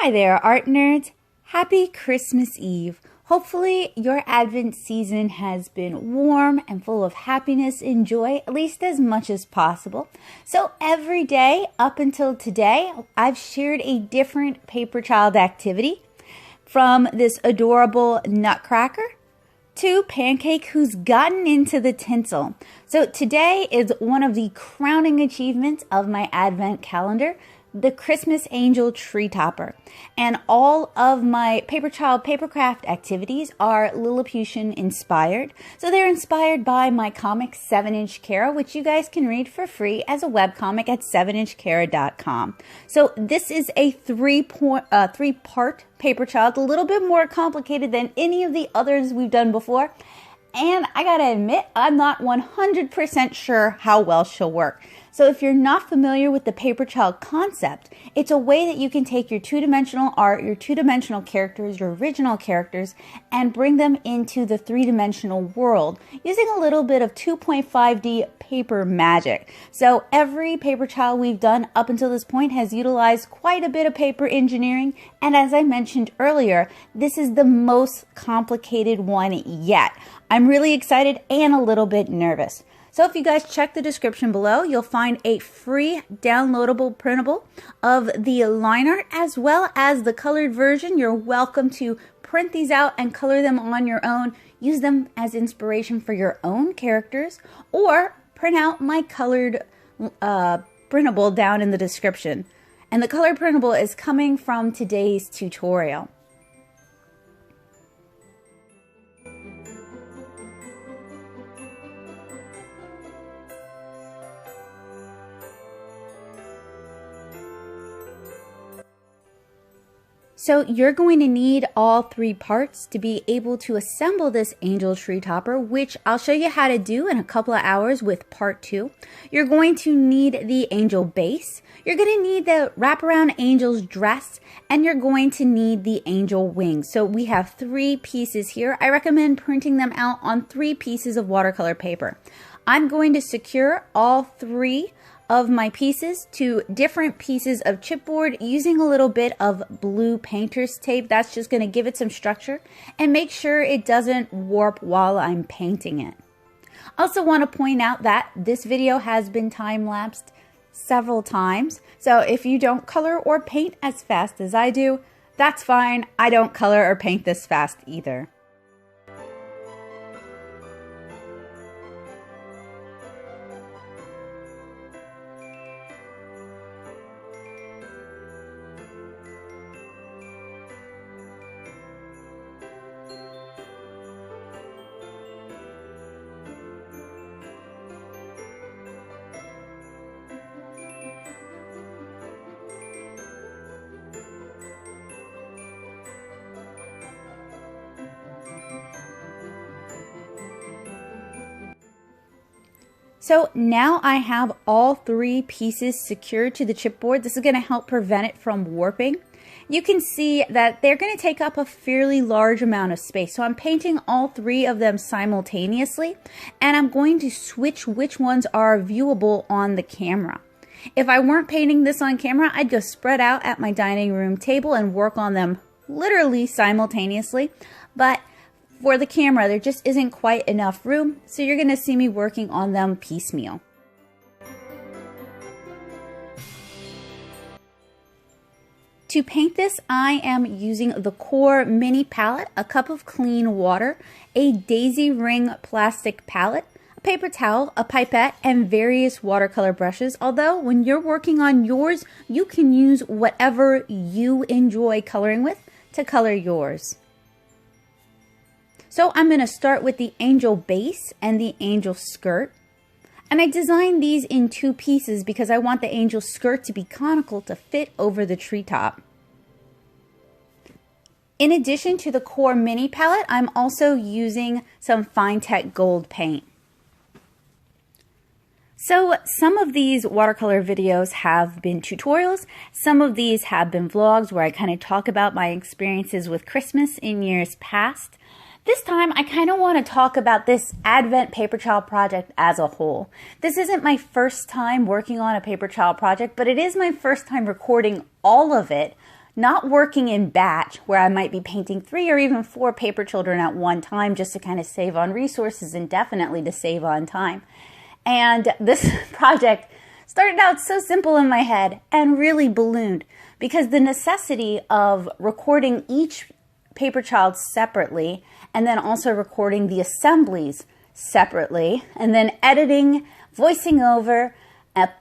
Hi there, art nerds. Happy Christmas Eve. Hopefully your Advent season has been warm and full of happiness and joy, at least as much as possible. So every day up until today, I've shared a different Paperchild activity, from this adorable Nutcracker to Pancake who's gotten into the tinsel. So today is one of the crowning achievements of my Advent calendar, the Christmas Angel Tree Topper. And all of my Paperchild papercraft activities are Lilliputian inspired. So they're inspired by my comic 7-Inch Kara, which you guys can read for free as a webcomic at 7inchkara.com. So this is a three-part Paperchild, a little bit more complicated than any of the others we've done before. And I gotta admit, I'm not 100% sure how well she'll work. So if you're not familiar with the Paperchild concept, it's a way that you can take your two-dimensional art, your two-dimensional characters, your original characters, and bring them into the three-dimensional world using a little bit of 2.5D paper magic. So every Paperchild we've done up until this point has utilized quite a bit of paper engineering, and as I mentioned earlier, this is the most complicated one yet. I'm really excited and a little bit nervous. So if you guys check the description below, you'll find a free downloadable printable of the line art as well as the colored version. You're welcome to print these out and color them on your own. Use them as inspiration for your own characters, or print out my colored printable down in the description. And the colored printable is coming from today's tutorial. So you're going to need all three parts to be able to assemble this angel tree topper, which I'll show you how to do in a couple of hours with part 2. You're going to need the angel base, you're going to need the wraparound angel's dress, and you're going to need the angel wings. So we have 3 pieces here. I recommend printing them out on 3 pieces of watercolor paper. I'm going to secure all 3 of my pieces to different pieces of chipboard using a little bit of blue painter's tape. That's just going to give it some structure and make sure it doesn't warp while I'm painting it. Also want to point out that this video has been time-lapsed several times, so if you don't color or paint as fast as I do, that's fine. I don't color or paint this fast either. So now I have all 3 pieces secured to the chipboard. This is going to help prevent it from warping. You can see that they're going to take up a fairly large amount of space. So I'm painting all 3 of them simultaneously, and I'm going to switch which ones are viewable on the camera. If I weren't painting this on camera, I'd go spread out at my dining room table and work on them literally simultaneously. But for the camera, there just isn't quite enough room, so you're going to see me working on them piecemeal. To paint this, I am using the Core Mini Palette, a cup of clean water, a daisy ring plastic palette, a paper towel, a pipette, and various watercolor brushes. Although when you're working on yours, you can use whatever you enjoy coloring with to color yours. So I'm going to start with the angel base and the angel skirt. And I designed these in 2 pieces because I want the angel skirt to be conical to fit over the treetop. In addition to the Core Mini palette, I'm also using some Fine-Tech Gold paint. So some of these watercolor videos have been tutorials. Some of these have been vlogs where I kind of talk about my experiences with Christmas in years past. This time, I kind of want to talk about this Advent Paperchild project as a whole. This isn't my first time working on a Paperchild project, but it is my first time recording all of it not working in batch where I might be painting 3 or even 4 paper children at one time just to kind of save on resources and definitely to save on time. And this project started out so simple in my head and really ballooned because the necessity of recording each Paperchild separately and then also recording the assemblies separately and then editing, voicing over,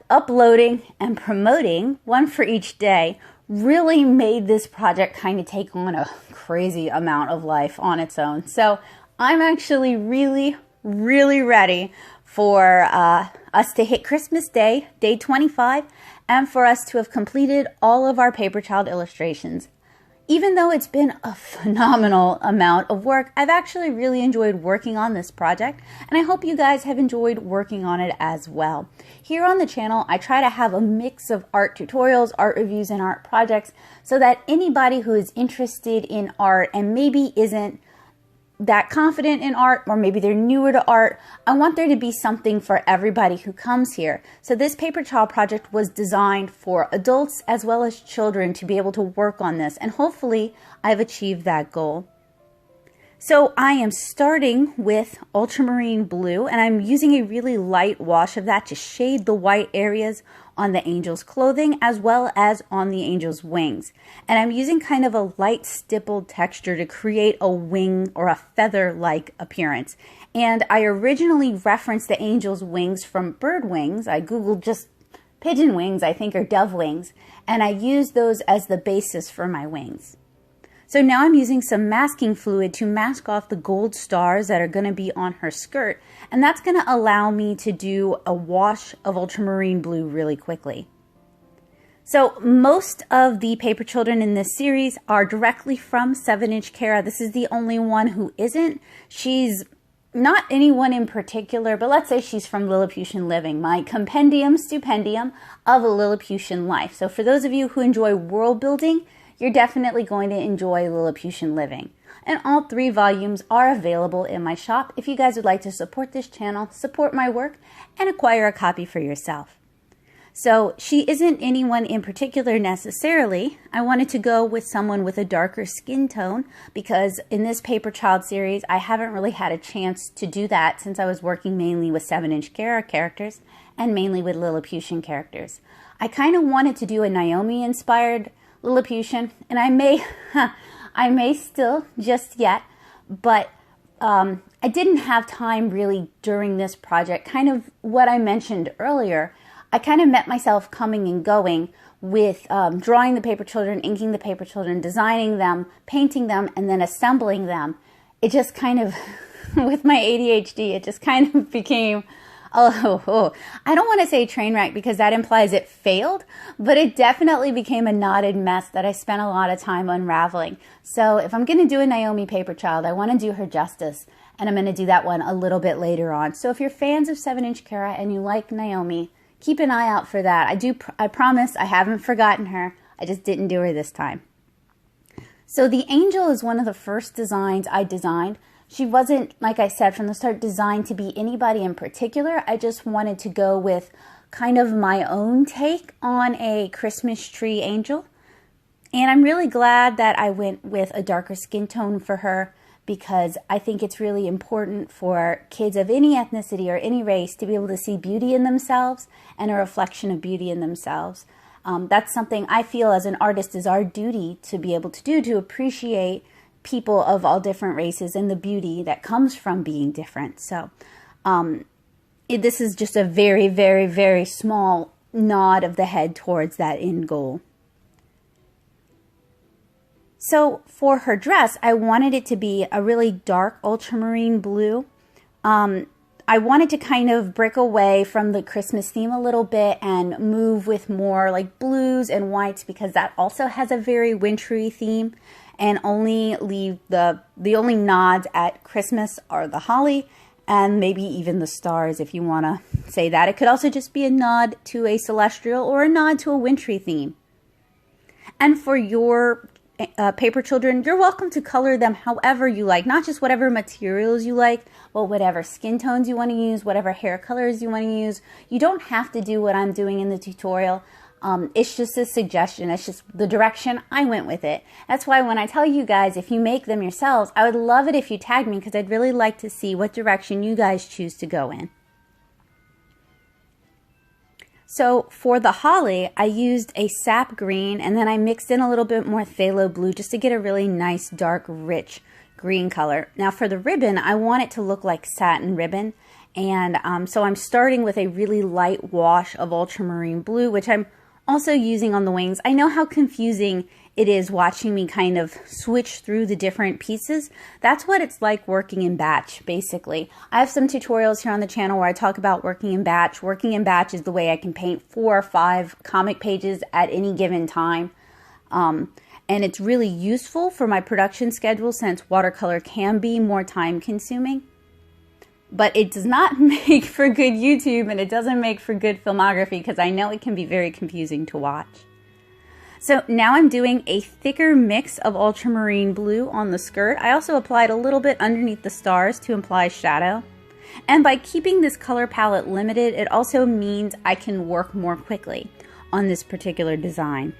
uploading, and promoting, one for each day, really made this project kind of take on a crazy amount of life on its own. So I'm actually really ready for us to hit Christmas Day, day 25, and for us to have completed all of our Paperchild illustrations. Even though it's been a phenomenal amount of work, I've actually really enjoyed working on this project, and I hope you guys have enjoyed working on it as well. Here on the channel, I try to have a mix of art tutorials, art reviews, and art projects so that anybody who is interested in art and maybe isn't that confident in art, or maybe they're newer to art, I want there to be something for everybody who comes here. So this Paperchild project was designed for adults as well as children to be able to work on this, and hopefully I've achieved that goal. So I am starting with ultramarine blue, and I'm using a really light wash of that to shade the white areas on the angel's clothing as well as on the angel's wings. And I'm using kind of a light stippled texture to create a wing or a feather-like appearance. And I originally referenced the angel's wings from bird wings. I googled just pigeon wings, I think, or dove wings, and I used those as the basis for my wings. So now I'm using some masking fluid to mask off the gold stars that are going to be on her skirt, and that's going to allow me to do a wash of ultramarine blue really quickly. So most of the paper children in this series are directly from 7-inch Kara. This is the only one who isn't. She's not anyone in particular, but let's say she's from Lilliputian Living, my compendium stupendium of a Lilliputian life. So for those of you who enjoy world building, you're definitely going to enjoy Lilliputian Living. And all 3 volumes are available in my shop if you guys would like to support this channel, support my work, and acquire a copy for yourself. So she isn't anyone in particular necessarily. I wanted to go with someone with a darker skin tone because in this Paperchild series, I haven't really had a chance to do that since I was working mainly with 7-inch Kara characters and mainly with Lilliputian characters. I kind of wanted to do a Naomi inspired Lilliputian, and I may still just yet, but I didn't have time really during this project. Kind of what I mentioned earlier, I kind of met myself coming and going with drawing the paper children, inking the paper children, designing them, painting them, and then assembling them. It just kind of, with my ADHD, it just kind of became I don't want to say train wreck because that implies it failed, but it definitely became a knotted mess that I spent a lot of time unraveling. So if I'm going to do a Naomi Paperchild, I want to do her justice, and I'm going to do that one a little bit later on. So if you're fans of 7-inch Kara and you like Naomi, keep an eye out for that. I promise I haven't forgotten her. I just didn't do her this time. So the angel is one of the first designs I designed. She wasn't, like I said, from the start designed to be anybody in particular. I just wanted to go with kind of my own take on a Christmas tree angel. And I'm really glad that I went with a darker skin tone for her because I think it's really important for kids of any ethnicity or any race to be able to see beauty in themselves and a reflection of beauty in themselves. That's something I feel as an artist is our duty to be able to do, to appreciate people of all different races and the beauty that comes from being different. So this is just a very small nod of the head towards that end goal. So for her dress, I wanted it to be a really dark ultramarine blue. I wanted to kind of break away from the Christmas theme a little bit and move with more like blues and whites because that also has a very wintry theme, and only leave the only nods at Christmas are the holly and maybe even the stars if you want to say that. It could also just be a nod to a celestial or a nod to a wintry theme. And for your paper children, you're welcome to color them however you like, not just whatever materials you like, but whatever skin tones you want to use, whatever hair colors you want to use. You don't have to do what I'm doing in the tutorial. It's just a suggestion. It's just the direction I went with it. That's why when I tell you guys, if you make them yourselves, I would love it if you tag me, because I'd really like to see what direction you guys choose to go in. So for the holly, I used a sap green, and then I mixed in a little bit more phthalo blue just to get a really nice, dark, rich green color. Now for the ribbon, I want it to look like satin ribbon. And so I'm starting with a really light wash of ultramarine blue, which I'm also using on the wings. I know how confusing it is watching me kind of switch through the different pieces. That's what it's like working in batch, basically. I have some tutorials here on the channel where I talk about working in batch. Working in batch is the way I can paint 4 or 5 comic pages at any given time. And it's really useful for my production schedule since watercolor can be more time consuming. But it does not make for good YouTube, and it doesn't make for good filmography, because I know it can be very confusing to watch. So now I'm doing a thicker mix of ultramarine blue on the skirt. I also applied a little bit underneath the stars to imply shadow. And by keeping this color palette limited, it also means I can work more quickly on this particular design.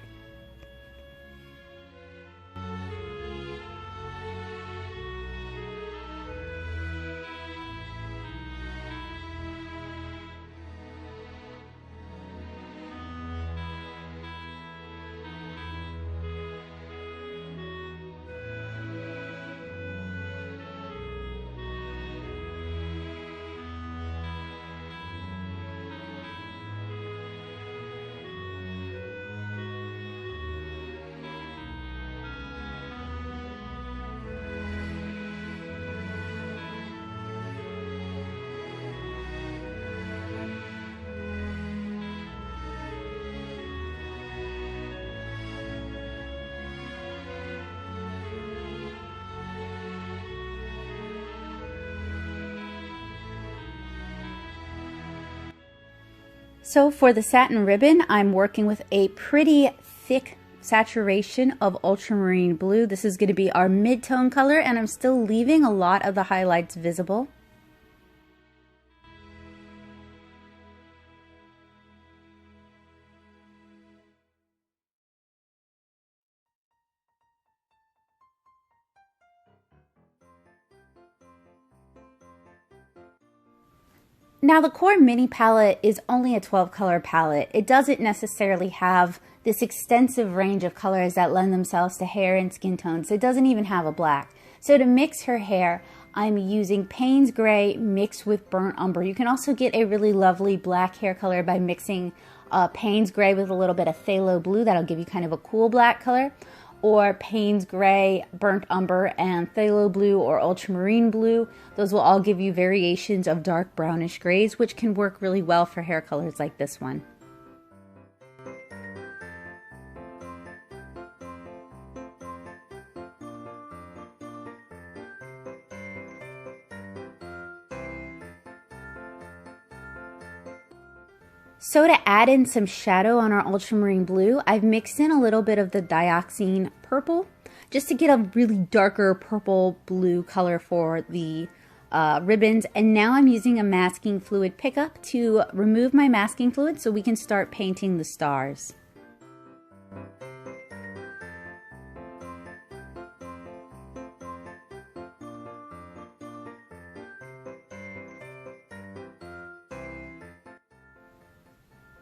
So for the satin ribbon, I'm working with a pretty thick saturation of ultramarine blue. This is going to be our mid-tone color, and I'm still leaving a lot of the highlights visible. Now the core mini palette is only a 12 color palette. It doesn't necessarily have this extensive range of colors that lend themselves to hair and skin tones. It doesn't even have a black. So to mix her hair, I'm using Payne's Gray mixed with Burnt Umber. You can also get a really lovely black hair color by mixing Payne's Gray with a little bit of phthalo blue. That'll give you kind of a cool black color. Or Payne's Gray, Burnt Umber, and Phthalo Blue or Ultramarine Blue. Those will all give you variations of dark brownish grays, which can work really well for hair colors like this one. So to add in some shadow on our ultramarine blue, I've mixed in a little bit of the dioxine purple just to get a really darker purple blue color for the ribbons. And now I'm using a masking fluid pickup to remove my masking fluid so we can start painting the stars.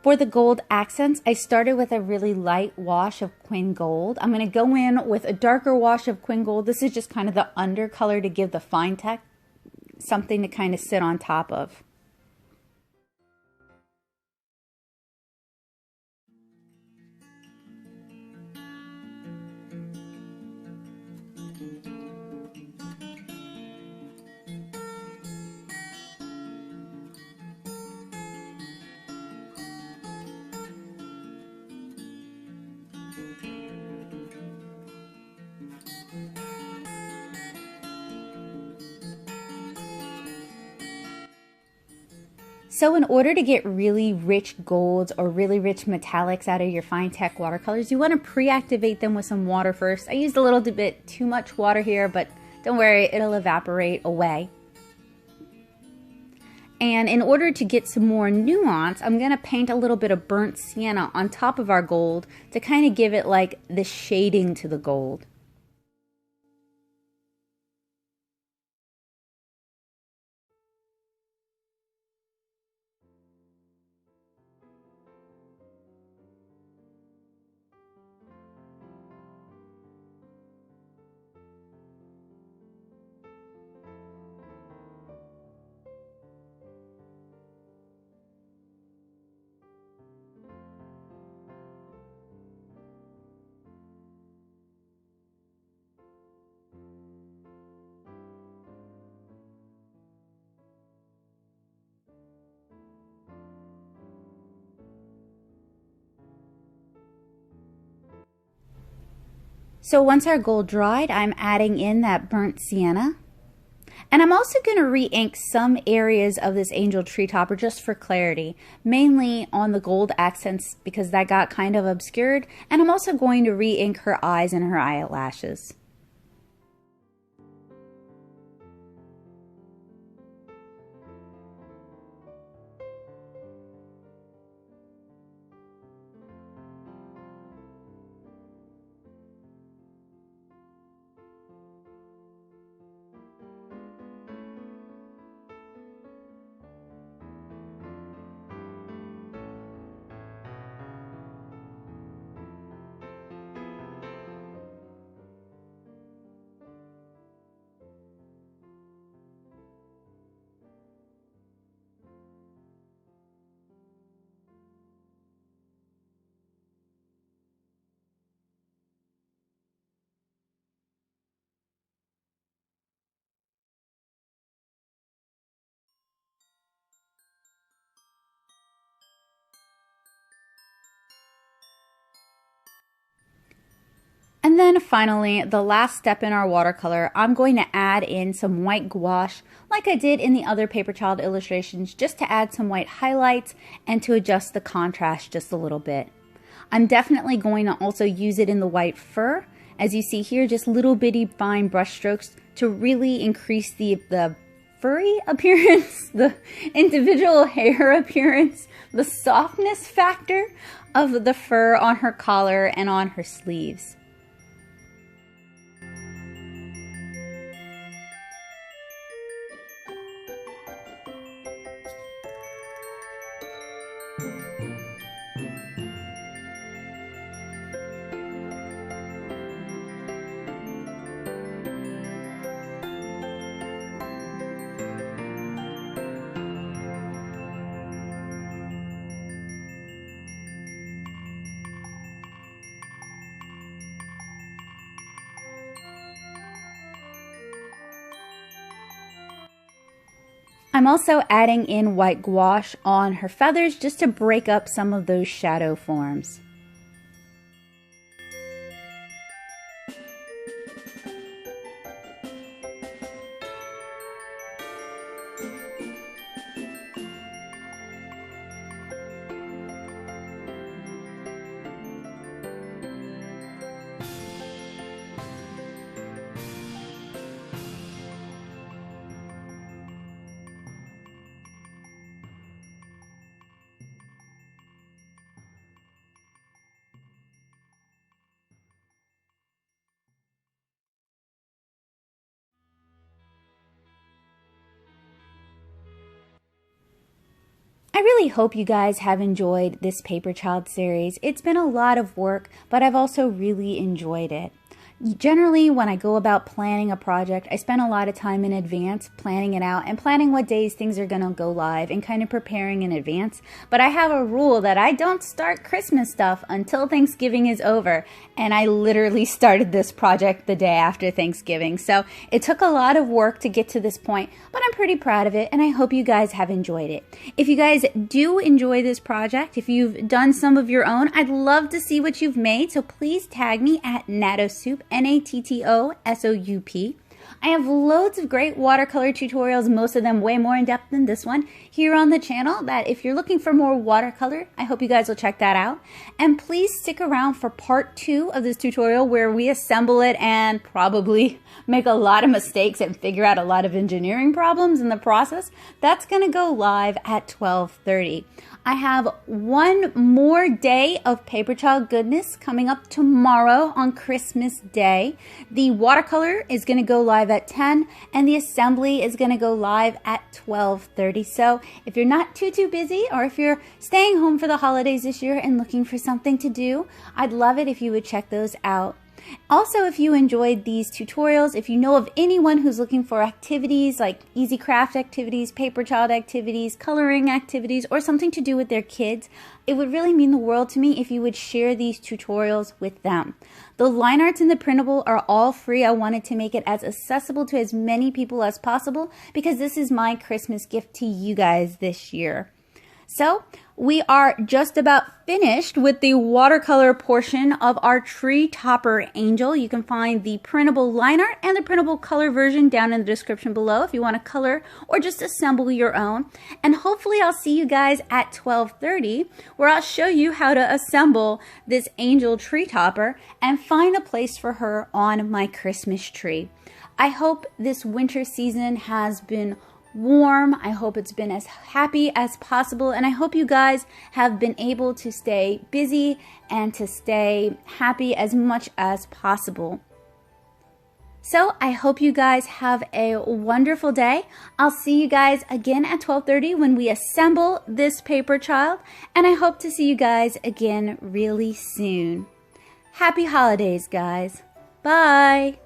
For the gold accents, I started with a really light wash of Quin Gold. I'm going to go in with a darker wash of Quin Gold. This is just kind of the undercolor to give the fine tech something to kind of sit on top of. So in order to get really rich golds or really rich metallics out of your fine tech watercolors, you want to pre-activate them with some water first. I used a little bit too much water here, but don't worry, it'll evaporate away. And in order to get some more nuance, I'm going to paint a little bit of burnt sienna on top of our gold to kind of give it like the shading to the gold. So once our gold dried, I'm adding in that burnt sienna. And I'm also going to re-ink some areas of this angel tree topper just for clarity, mainly on the gold accents because that got kind of obscured. And I'm also going to re-ink her eyes and her eyelashes. And then finally, the last step in our watercolor, I'm going to add in some white gouache like I did in the other Paperchild illustrations, just to add some white highlights and to adjust the contrast just a little bit. I'm definitely going to also use it in the white fur. As you see here, just little bitty fine brush strokes to really increase the furry appearance, the individual hair appearance, the softness factor of the fur on her collar and on her sleeves. I'm also adding in white gouache on her feathers just to break up some of those shadow forms. I really hope you guys have enjoyed this Paperchild series. It's been a lot of work, but I've also really enjoyed it. Generally, when I go about planning a project, I spend a lot of time in advance planning it out and planning what days things are going to go live and kind of preparing in advance. But I have a rule that I don't start Christmas stuff until Thanksgiving is over. And I literally started this project the day after Thanksgiving. So it took a lot of work to get to this point, but I'm pretty proud of it and I hope you guys have enjoyed it. If you guys do enjoy this project, if you've done some of your own, I'd love to see what you've made. So please tag me at Nattosoup, Nattosoup. I have loads of great watercolor tutorials, most of them way more in depth than this one, here on the channel, that if you're looking for more watercolor, I hope you guys will check that out. And please stick around for part 2 of this tutorial where we assemble it and probably make a lot of mistakes and figure out a lot of engineering problems in the process. That's going to go live at 12:30. I have one more day of Paperchild goodness coming up tomorrow on Christmas Day. The watercolor is going to go live at 10 and the assembly is going to go live at 12:30. So if you're not too busy, or if you're staying home for the holidays this year and looking for something to do, I'd love it if you would check those out. Also, if you enjoyed these tutorials, if you know of anyone who's looking for activities like easy craft activities, Paperchild activities, coloring activities, or something to do with their kids, it would really mean the world to me if you would share these tutorials with them. The line arts and the printable are all free. I wanted to make it as accessible to as many people as possible because this is my Christmas gift to you guys this year. So we are just about finished with the watercolor portion of our tree topper angel. You can find the printable line art and the printable color version down in the description below if you want to color or just assemble your own. And hopefully I'll see you guys at 12:30 where I'll show you how to assemble this angel tree topper and find a place for her on my Christmas tree. I hope this winter season has been warm. I hope it's been as happy as possible, and I hope you guys have been able to stay busy and to stay happy as much as possible. So I hope you guys have a wonderful day. I'll see you guys again at 12:30 when we assemble this Paperchild, and I hope to see you guys again really soon. Happy holidays, guys. Bye.